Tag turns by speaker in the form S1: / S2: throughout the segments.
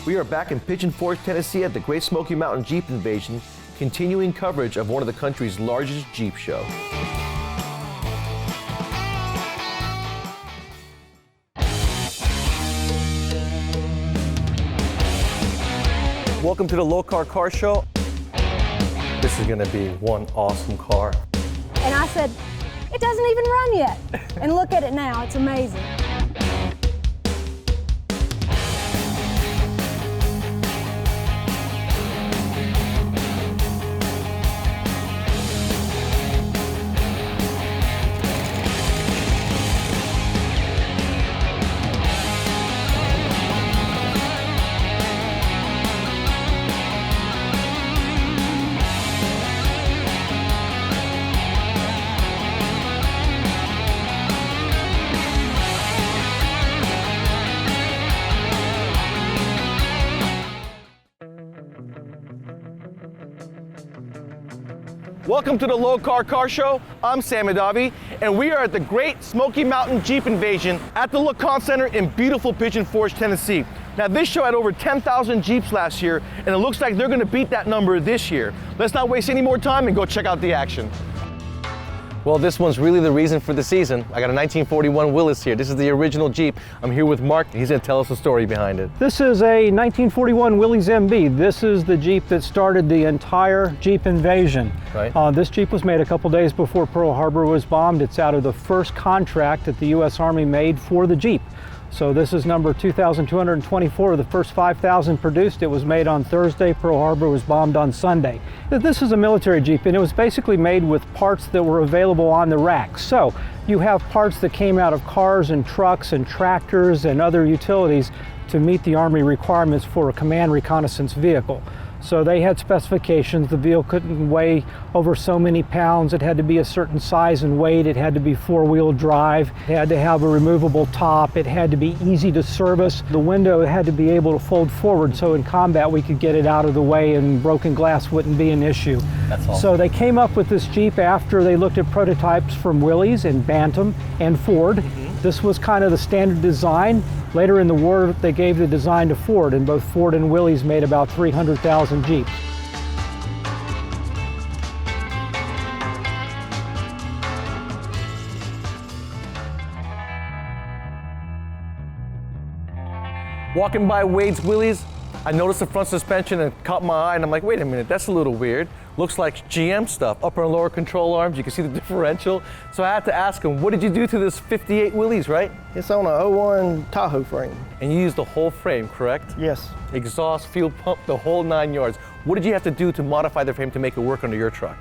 S1: We are back in Pigeon Forge, Tennessee at the Great Smoky Mountain Jeep Invasion, continuing coverage of one of the country's largest Jeep show. Welcome to the Lokar Car Show. This is gonna be one awesome car.
S2: And I said, it doesn't even run yet. And look at it now, it's amazing.
S1: Welcome to the Lokar Car Show. I'm Sam Adavi, and we are at the Great Smoky Mountain Jeep Invasion at the Lokar Center in beautiful Pigeon Forge, Tennessee. Now, this show had over 10,000 Jeeps last year, and it looks like they're gonna beat that number this year. Let's not waste any more time and go check out the action. Well, this one's really the reason for the season. I got a 1941 Willys here. This is the original Jeep. I'm here with Mark. He's gonna tell us the story behind it.
S3: This is a 1941 Willys MB. This is the Jeep that started the entire Jeep invasion.
S1: Right.
S3: This Jeep was made a couple days before Pearl Harbor was bombed. It's out of the first contract that the U.S. Army made for the Jeep. So this is number 2,224, the first 5,000 produced. It was made on Thursday. Pearl Harbor was bombed on Sunday. This is a military Jeep, and it was basically made with parts that were available on the rack. So you have parts that came out of cars and trucks and tractors and other utilities to meet the Army requirements for a command reconnaissance vehicle. So they had specifications. The vehicle couldn't weigh over so many pounds. It had to be a certain size and weight. It had to be four-wheel drive. It had to have a removable top. It had to be easy to service. The window had to be able to fold forward, so in combat we could get it out of the way and broken glass wouldn't be an issue.
S1: That's awesome.
S3: So they came up with this Jeep after they looked at prototypes from Willys and Bantam and Ford. This was kind of the standard design. Later in the war, they gave the design to Ford, and both Ford and Willys made about 300,000 Jeeps.
S1: Walking by Wade's Willys, I noticed the front suspension and caught my eye, and I'm like, wait a minute, that's a little weird. Looks like GM stuff, upper and lower control arms. You can see the differential. So I had to ask him, what did you do to this 58 Willys, right?
S4: It's on a 01 Tahoe frame.
S1: And you used the whole frame, correct?
S4: Yes.
S1: Exhaust, fuel pump, the whole 9 yards. What did you have to do to modify the frame to make it work under your truck?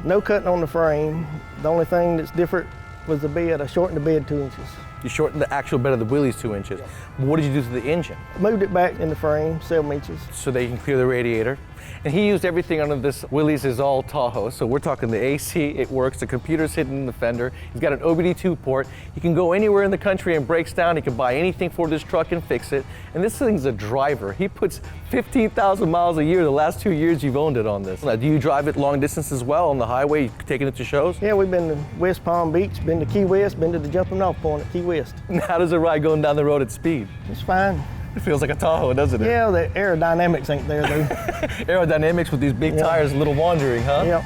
S4: No cutting on the frame. The only thing that's different was the bed. I shortened the bed 2 inches.
S1: You shortened the actual bed of the Willys 2 inches. What did you do to the engine?
S4: Moved it back in the frame 7 inches.
S1: So they can clear the radiator. And he used everything under this Willys is all Tahoe. So we're talking the AC, it works, the computer's hidden in the fender. He's got an OBD2 port. He can go anywhere in the country and breaks down. He can buy anything for this truck and fix it. And this thing's a driver. He puts 15,000 miles a year the last 2 years you've owned it on this. Now, do you drive it long distance as well on the highway, taking it to shows?
S4: Yeah, we've been to West Palm Beach, been to Key West, been to the jumping off point at Key West.
S1: And how does it ride going down the road at speed?
S4: It's fine.
S1: It feels like a Tahoe, doesn't it?
S4: Yeah, the aerodynamics ain't there though.
S1: Aerodynamics with these big tires, a little wandering, huh?
S4: Yep.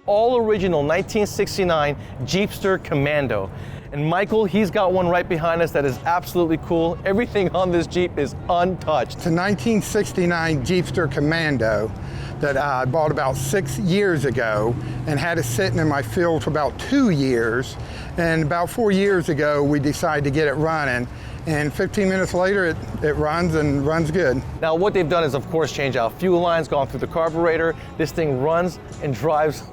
S1: All original 1969 Jeepster Commando. And Michael, he's got one right behind us that is absolutely cool. Everything on this Jeep is untouched.
S5: It's a 1969 Jeepster Commando that I bought about 6 years ago and had it sitting in my field for about 2 years. And about 4 years ago, we decided to get it running. And 15 minutes later, it runs and runs good.
S1: Now what they've done is, of course, change out fuel lines, gone through the carburetor. This thing runs and drives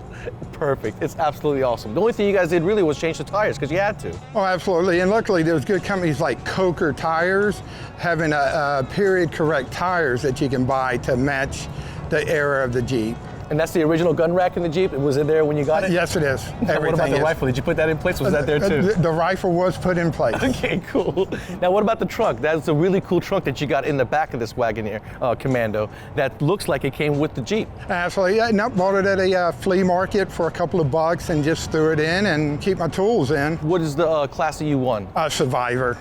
S1: perfect. It's absolutely awesome. The only thing you guys did really was change the tires because you had to.
S5: Oh, absolutely. And luckily, there's good companies like Coker Tires having a period correct tires that you can buy to match the era of the Jeep.
S1: And that's the original gun rack in the Jeep? Was it there when you got it?
S5: Yes, it is.
S1: Now, what about the rifle? Did you put that in place? Was that there too?
S5: The rifle was put in place.
S1: Okay, cool. Now, what about the trunk? That's a really cool trunk that you got in the back of this Wagoneer Commando that looks like it came with the Jeep.
S5: Actually, no, bought it at a flea market for a couple of bucks and just threw it in and keep my tools in.
S1: What is the class that you won?
S5: Survivor.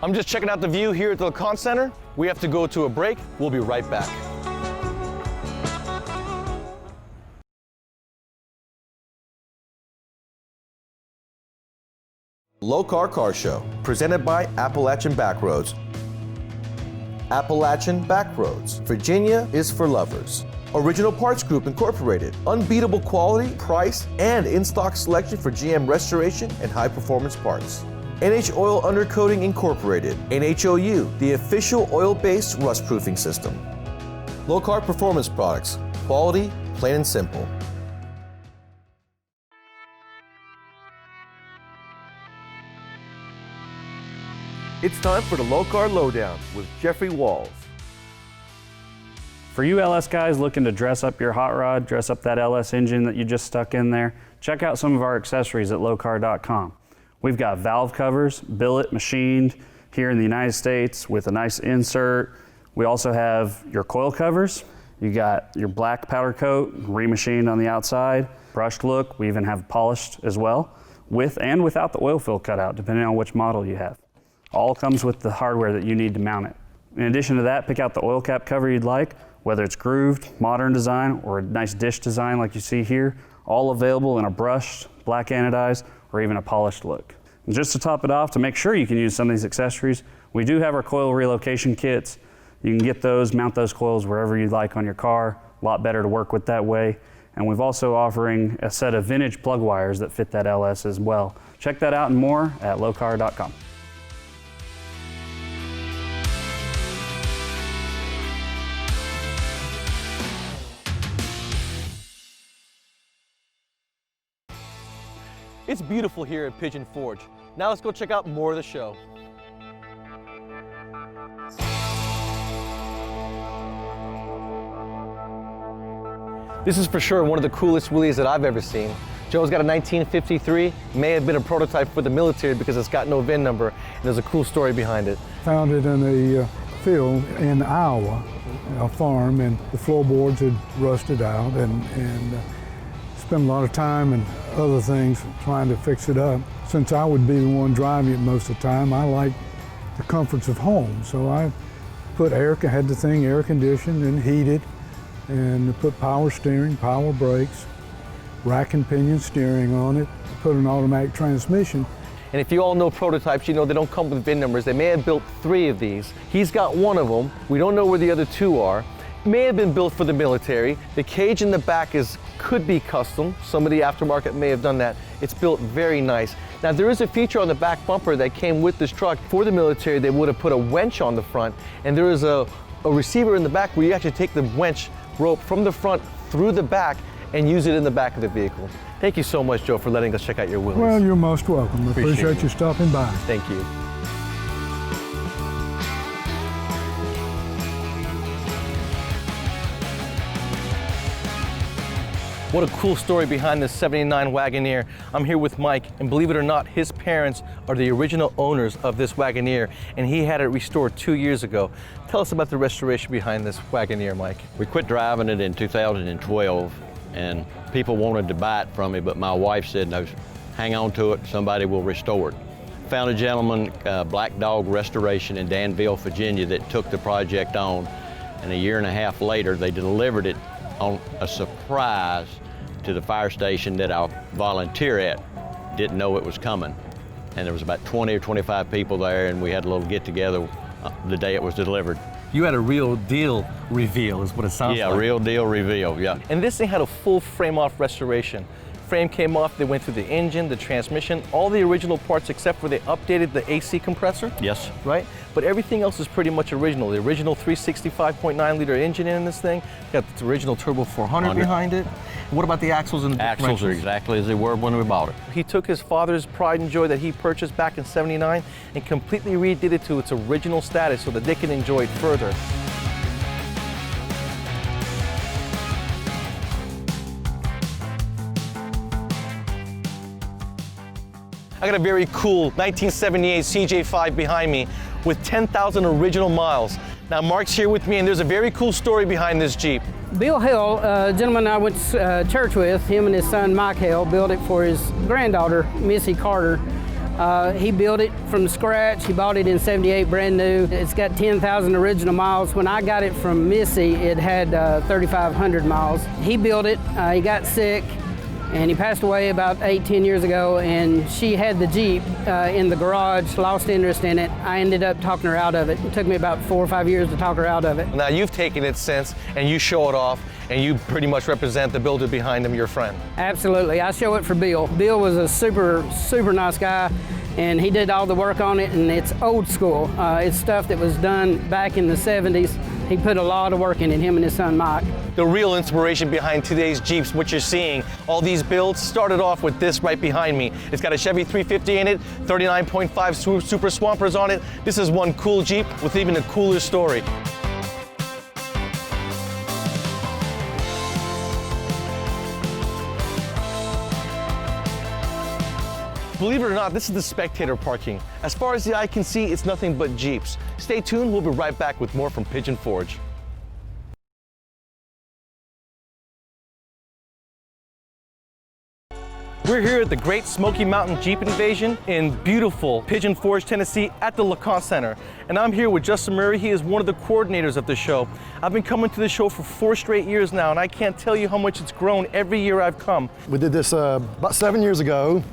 S1: I'm just checking out the view here at the Lokar Center. We have to go to a break. We'll be right back. Lokar Car Show, presented by Appalachian Backroads. Appalachian Backroads, Virginia is for lovers. Original Parts Group Incorporated, unbeatable quality, price, and in-stock selection for GM restoration and high-performance parts. NH Oil Undercoating Incorporated, NHOU, the official oil-based rust-proofing system. Lokar Performance Products, quality, plain and simple. It's time for the Lokar Lowdown with Jeffrey Walls.
S6: For you LS guys looking to dress up your hot rod, dress up that LS engine that you just stuck in there, check out some of our accessories at lokar.com. We've got valve covers, billet machined here in the United States with a nice insert. We also have your coil covers. You got your black powder coat, remachined on the outside, brushed look. We even have polished as well, with and without the oil fill cutout, depending on which model you have. All comes with the hardware that you need to mount it. In addition to that, pick out the oil cap cover you'd like, whether it's grooved, modern design, or a nice dish design like you see here, all available in a brushed, black anodized, or even a polished look. And just to top it off, to make sure you can use some of these accessories, we do have our coil relocation kits. You can get those, mount those coils wherever you'd like on your car. A lot better to work with that way. And we've also offering a set of vintage plug wires that fit that LS as well. Check that out and more at lokar.com.
S1: It's beautiful here at Pigeon Forge. Now let's go check out more of the show. This is for sure one of the coolest wheelies that I've ever seen. Joe's got a 1953, may have been a prototype for the military because it's got no VIN number, and there's a cool story behind it.
S7: Found it in a field in Iowa, a farm, and the floorboards had rusted out, and spent a lot of time and other things trying to fix it up. Since I would be the one driving it most of the time, I like the comforts of home. So I put had the thing air conditioned and heated, and put power steering, power brakes, rack and pinion steering on it, put an automatic transmission.
S1: And if you all know prototypes, you know they don't come with VIN numbers. They may have built 3 of these. He's got one of them. We don't know where the other 2 are. May have been built for the military. The cage in the back could be custom. Somebody aftermarket may have done that. It's built very nice. Now there is a feature on the back bumper that came with this truck. For the military, they would have put a winch on the front, and there is a receiver in the back where you actually take the winch rope from the front through the back and use it in the back of the vehicle. Thank you so much, Joe, for letting us check out your wheels.
S7: Well, you're most welcome. I appreciate you stopping by.
S1: Thank you. What a cool story behind this 79 Wagoneer. I'm here with Mike, and believe it or not, his parents are the original owners of this Wagoneer, and he had it restored 2 years ago. Tell us about the restoration behind this Wagoneer, Mike.
S8: We quit driving it in 2012, and people wanted to buy it from me, but my wife said, no, hang on to it, somebody will restore it. Found a gentleman, Black Dog Restoration in Danville, Virginia, that took the project on, and a year and a half later, they delivered it on a surprise to the fire station that I volunteer at. Didn't know it was coming. And there was about 20 or 25 people there, and we had a little get together the day it was delivered.
S1: You had a real deal reveal is what it sounds like.
S8: Yeah, real deal reveal, yeah.
S1: And this thing had a full frame off restoration. frame came off, they went through the engine, the transmission, all the original parts except for they updated the AC compressor.
S8: Yes.
S1: Right? But everything else is pretty much original. The original 365.9 liter engine in this thing, got the original turbo 400 behind it. And what about the axles and the
S8: Axles are
S1: differentials?
S8: exactly as they were when we bought it.
S1: He took his father's pride and joy that he purchased back in '79 and completely redid it to its original status so that they can enjoy it further. I got a very cool 1978 CJ5 behind me with 10,000 original miles. Now Mark's here with me and there's a very cool story behind this Jeep.
S9: Bill Hill, a gentleman I went to church with, him and his son Mike Hill, built it for his granddaughter, Missy Carter. He built it from scratch. He bought it in '78 brand new. It's got 10,000 original miles. When I got it from Missy, it had 3,500 miles. He built it, he got sick, and he passed away about 8-10 years ago, and she had the Jeep in the garage, lost interest in it. I ended up talking her out of it. It took me about 4 or 5 years to talk her out of it.
S1: Now you've taken it since and you show it off and you pretty much represent the builder behind him, your friend.
S9: Absolutely, I show it for Bill. Bill was a super nice guy, and he did all the work on it, and it's old school. It's stuff that was done back in the 70s. He put a lot of work in it, him and his son Mike.
S1: The real inspiration behind today's Jeeps, what you're seeing, all these builds started off with this right behind me. It's got a Chevy 350 in it, 39.5 Super Swampers on it. This is one cool Jeep with even a cooler story. Believe it or not, this is the spectator parking. As far as the eye can see, it's nothing but Jeeps. Stay tuned, we'll be right back with more from Pigeon Forge. We're here at the Great Smoky Mountain Jeep Invasion in beautiful Pigeon Forge, Tennessee at the Lokar Center. And I'm here with Justin Murray. He is one of the coordinators of the show. I've been coming to the show for 4 straight years now, and I can't tell you how much it's grown every year I've come.
S10: We did this about 7 years ago.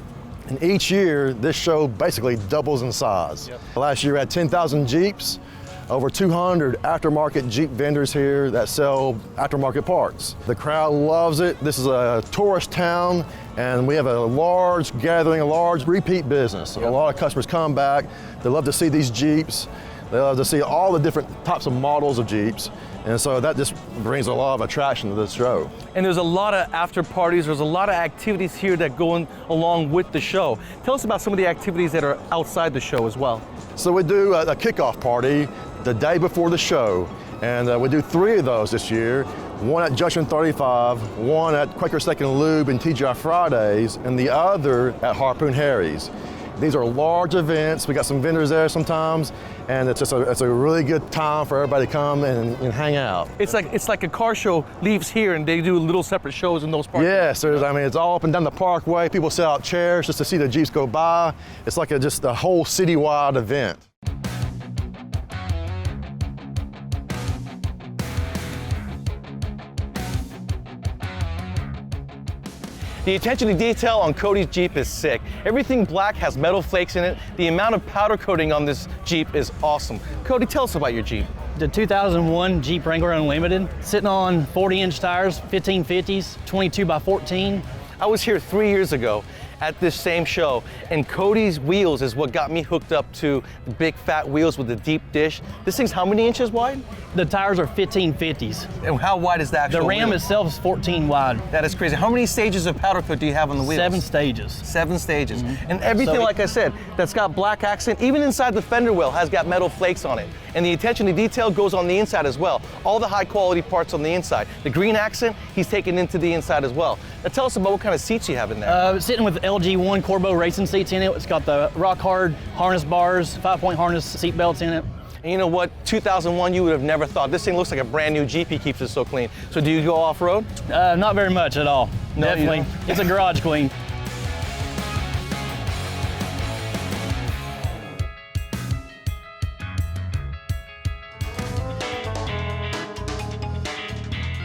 S10: And each year, this show basically doubles in size. Yep. Last year we had 10,000 Jeeps, over 200 aftermarket Jeep vendors here that sell aftermarket parts. The crowd loves it. This is a tourist town, and we have a large gathering, a large repeat business. Yep. A lot of customers come back. They love to see these Jeeps. They love to see all the different types of models of Jeeps. And so that just brings a lot of attraction to this show.
S1: And there's a lot of after parties, there's a lot of activities here that go along with the show. Tell us about some of the activities that are outside the show as well.
S10: So we do a kickoff party the day before the show, and we do 3 of those this year. One at Junction 35, one at Quaker Steak and Lube and TGI Fridays, and the other at Harpoon Harry's. These are large events. We got some vendors there sometimes, and it's a really good time for everybody to come and hang out.
S1: It's like a car show leaves here and they do little separate shows in those parks.
S10: Yes, it's all up and down the parkway. People set out chairs just to see the Jeeps go by. It's like just a whole citywide event.
S1: The attention to detail on Cody's Jeep is sick. Everything black has metal flakes in it. The amount of powder coating on this Jeep is awesome. Cody, tell us about your Jeep.
S11: The 2001 Jeep Wrangler Unlimited, sitting on 40-inch tires, 1550s, 22x14.
S1: I was here 3 years ago at this same show, and Cody's wheels is what got me hooked up to the big fat wheels with the deep dish. This thing's how many inches wide?
S11: The tires are 1550s.
S1: And how wide is the actual
S11: The ram
S1: wheel?
S11: itself is 14 wide.
S1: That is crazy. How many stages of powder coat do you have on the wheels?
S11: 7 stages.
S1: 7 stages. And everything, like I said, that's got black accent, even inside the fender well, has got metal flakes on it. And the attention to detail goes on the inside as well. All the high quality parts on the inside. The green accent, he's taken into the inside as well. Now tell us about what kind of seats you have in there.
S11: Sitting with LG1 Corbeau racing seats in it. It's got the rock hard harness bars, 5-point harness seat belts in it.
S1: And you know what? 2001, you would have never thought. This thing looks like a brand new Jeep. He keeps it so clean. So do you go off-road?
S11: Not very much at all.
S1: No,
S11: definitely. It's a garage queen.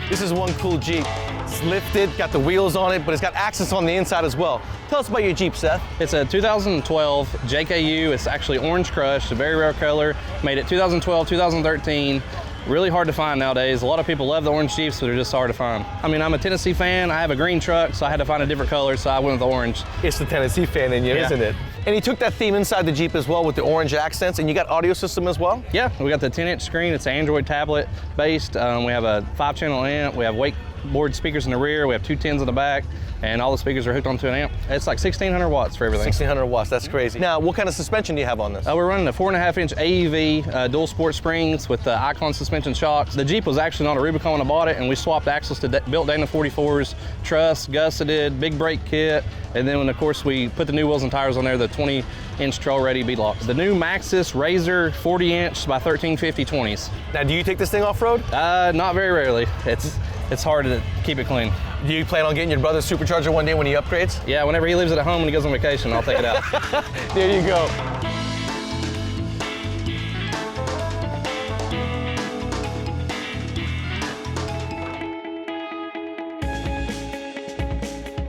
S1: This is one cool Jeep. It's lifted, got the wheels on it, but it's got accents on the inside as well. Tell us about your Jeep, Seth.
S12: It's a 2012 JKU. It's actually orange crushed, a very rare color. Made it 2012, 2013. Really hard to find nowadays. A lot of people love the orange Jeeps, but they're just hard to find. I mean, I'm a Tennessee fan. I have a green truck, so I had to find a different color, so I went with the orange.
S1: It's the Tennessee fan in you,
S12: Yeah.
S1: isn't it? And he took that theme inside the Jeep as well with the orange accents, and you got audio system as well?
S12: Yeah, we got the 10-inch screen. It's an Android tablet based. We have a 5-channel amp. We have wakeboard speakers in the rear. We have 2 10s in the back, and all the speakers are hooked onto an amp. It's like 1,600 watts for everything.
S1: 1,600 watts, that's crazy. Now, what kind of suspension do you have on this?
S12: We're running a 4.5-inch AEV dual sport springs with the Icon suspension shocks. The Jeep was actually not a Rubicon when I bought it, and we swapped axles to built Dana 44s, truss, gusseted, big brake kit, and then of course we put the new wheels and tires on there, the 20-inch trail-ready beadlocks. The new Maxxis Razor 40-inch by 1350 20s.
S1: Now, do you take this thing off-road?
S12: Not very rarely. It's hard to keep it clean.
S1: Do you plan on getting your brother's supercharger one day when he upgrades?
S12: Yeah, whenever he leaves it at home and he goes on vacation, I'll take it out.
S1: There you go.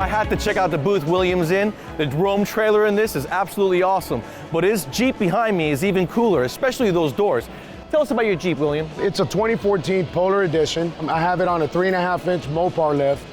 S1: I had to check out the booth Williams in. The Rome trailer in this is absolutely awesome. But his Jeep behind me is even cooler, especially those doors. Tell us about your Jeep, William.
S13: It's a 2014 Polar Edition. I have it on a 3.5-inch Mopar lift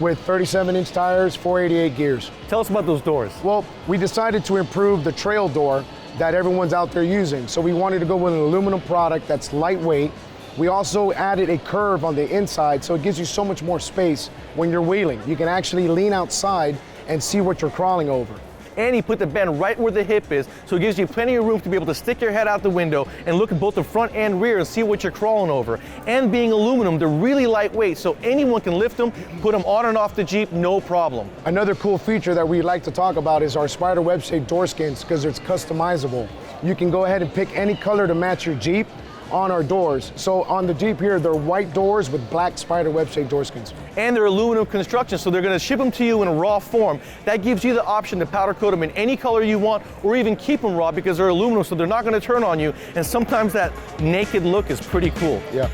S13: with 37-inch tires, 488 gears.
S1: Tell us about those doors.
S13: Well, we decided to improve the trail door that everyone's out there using. So we wanted to go with an aluminum product that's lightweight. We also added a curve on the inside, so it gives you so much more space when you're wheeling. You can actually lean outside and see what you're crawling over.
S1: And he put the bend right where the hip is, so it gives you plenty of room to be able to stick your head out the window and look at both the front and rear and see what you're crawling over. And being aluminum, they're really lightweight, so anyone can lift them, put them on and off the Jeep, no problem.
S13: Another cool feature that we like to talk about is our spider web-shaped door skins, because it's customizable. You can go ahead and pick any color to match your Jeep on our doors. So on the Jeep here, they're white doors with black spider web-shaped door skins.
S1: And they're aluminum construction, so they're gonna ship them to you in a raw form. That gives you the option to powder coat them in any color you want, or even keep them raw because they're aluminum, so they're not gonna turn on you. And sometimes that naked look is pretty cool.
S13: Yeah.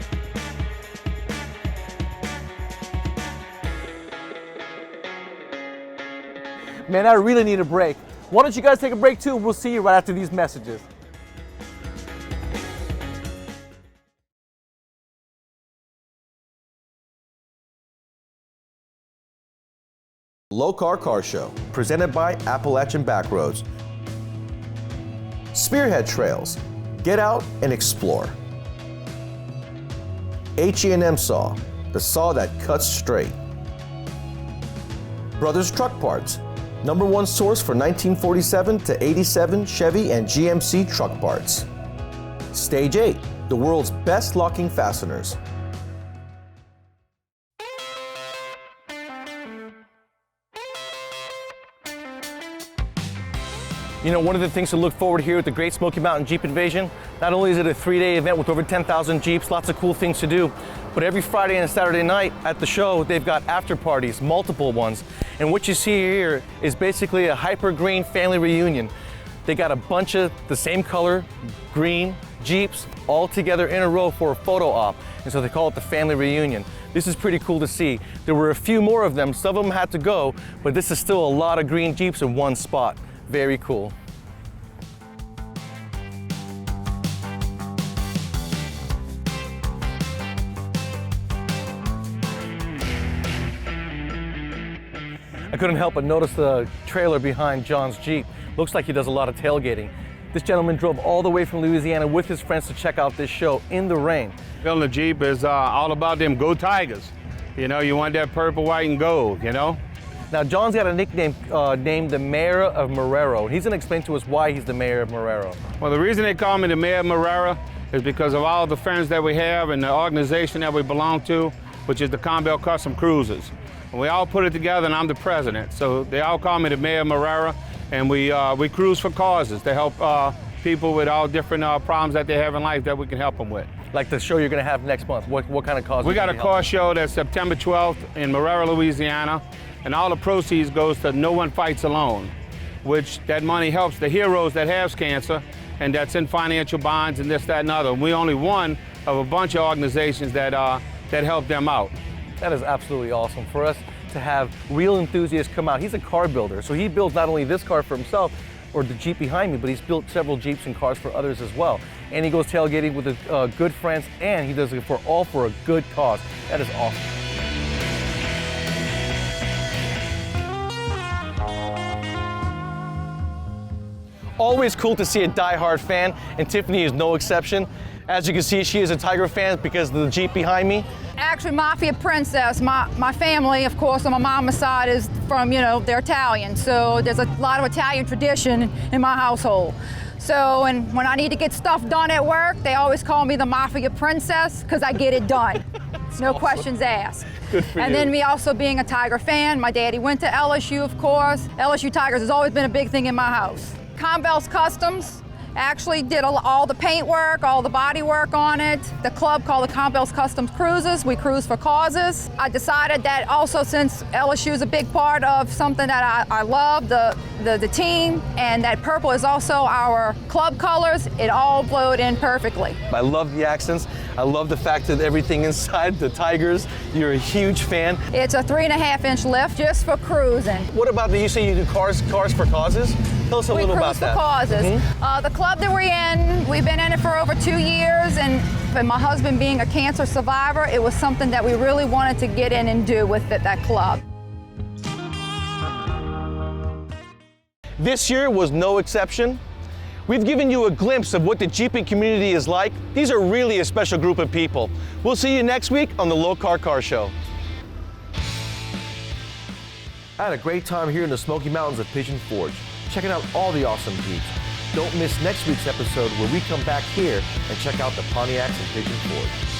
S1: Man, I really need a break. Why don't you guys take a break too? We'll see you right after these messages. Lokar Car Show, presented by Appalachian Backroads. Spearhead Trails, get out and explore. E10 saw, the saw that cuts straight. Brothers Truck Parts, #1 source for 1947 to 87 Chevy and GMC truck parts. Stage 8, the world's best locking fasteners. You know, one of the things to look forward here at the Great Smoky Mountain Jeep Invasion, not only is it a 3-day event with over 10,000 Jeeps, lots of cool things to do, but every Friday and Saturday night at the show, they've got after parties, multiple ones. And what you see here is basically a hyper green family reunion. They got a bunch of the same color, green Jeeps, all together in a row for a photo op. And so they call it the family reunion. This is pretty cool to see. There were a few more of them, some of them had to go, but this is still a lot of green Jeeps in one spot. Very cool. I couldn't help but notice the trailer behind John's Jeep. Looks like he does a lot of tailgating. This gentleman drove all the way from Louisiana with his friends to check out this show in the rain.
S14: Building a Jeep is all about them Go Tigers. You know, you want that purple, white, and gold, you know?
S1: Now, John's got a nickname named the Mayor of Marrero. He's gonna explain to us why he's the Mayor of Marrero.
S14: Well, the reason they call me the Mayor of Marrero is because of all the friends that we have and the organization that we belong to, which is the Conbell Custom Cruisers. And we all put it together, and I'm the president. So they all call me the Mayor of Marrero, and we cruise for causes to help people with all different problems that they have in life that we can help them with.
S1: Like the show you're gonna have next month, what kind of causes?
S14: We got a car show that's September 12th in Marrero, Louisiana. And all the proceeds goes to No One Fights Alone, which that money helps the heroes that have cancer and that's in financial bonds and this, that, and other. And we only one of a bunch of organizations that help them out.
S1: That is absolutely awesome for us to have real enthusiasts come out. He's a car builder, so he builds not only this car for himself, or the Jeep behind me, but he's built several Jeeps and cars for others as well. And he goes tailgating with good friends, and he does it all for a good cause. That is awesome. Always cool to see a die-hard fan, and Tiffany is no exception. As you can see, she is a Tiger fan because of the Jeep behind me.
S15: Actually, Mafia Princess. My family, of course, on my mama's side is from, they're Italian. So there's a lot of Italian tradition in my household. So, and when I need to get stuff done at work, they always call me the Mafia Princess because I get it done. No
S1: awesome.
S15: questions asked.
S1: Good for
S15: and
S1: you.
S15: then me also being a Tiger fan. My daddy went to LSU, of course. LSU Tigers has always been a big thing in my house. Campbell's Customs actually did all the paint work, all the body work on it. The club called the Campbell's Customs Cruises. We cruise for causes. I decided that also, since LSU is a big part of something that I love, the team, and that purple is also our club colors, it all flowed in perfectly.
S1: I love the accents. I love the fact that everything inside the Tigers, you're a huge fan.
S15: It's a 3.5-inch lift just for cruising.
S1: What about you say you do cars for causes? Tell us a little about that.
S15: We cruise for causes.
S1: Mm-hmm.
S15: The club that we're in, we've been in it for over 2 years, and my husband being a cancer survivor, it was something that we really wanted to get in and do with that club.
S1: This year was no exception. We've given you a glimpse of what the Jeeping community is like. These are really a special group of people. We'll see you next week on the Lokar Car Show. I had a great time here in the Smoky Mountains of Pigeon Forge, checking out all the awesome Jeeps. Don't miss next week's episode where we come back here and check out the Pontiacs and Pigeon Forge.